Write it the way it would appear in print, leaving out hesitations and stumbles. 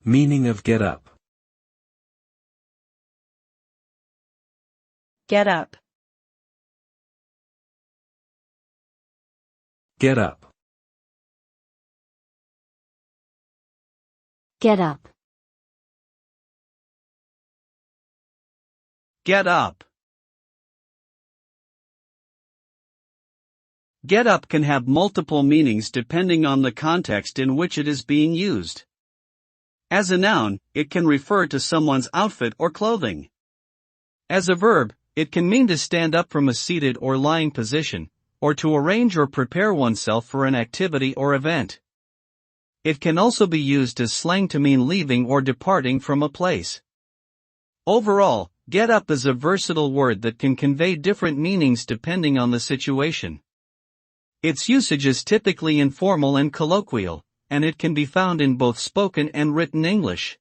Meaning of get up. Get up. Get up. Get up. Get up. Get up can have multiple meanings depending on the context in which it is being used. As a noun, it can refer to someone's outfit or clothing. As a verb, it can mean to stand up from a seated or lying position, or to arrange or prepare oneself for an activity or event. It can also be used as slang to mean leaving or departing from a place. Overall, get up is a versatile word that can convey different meanings depending on the situation. Its usage is typically informal and colloquial, and it can be found in both spoken and written English.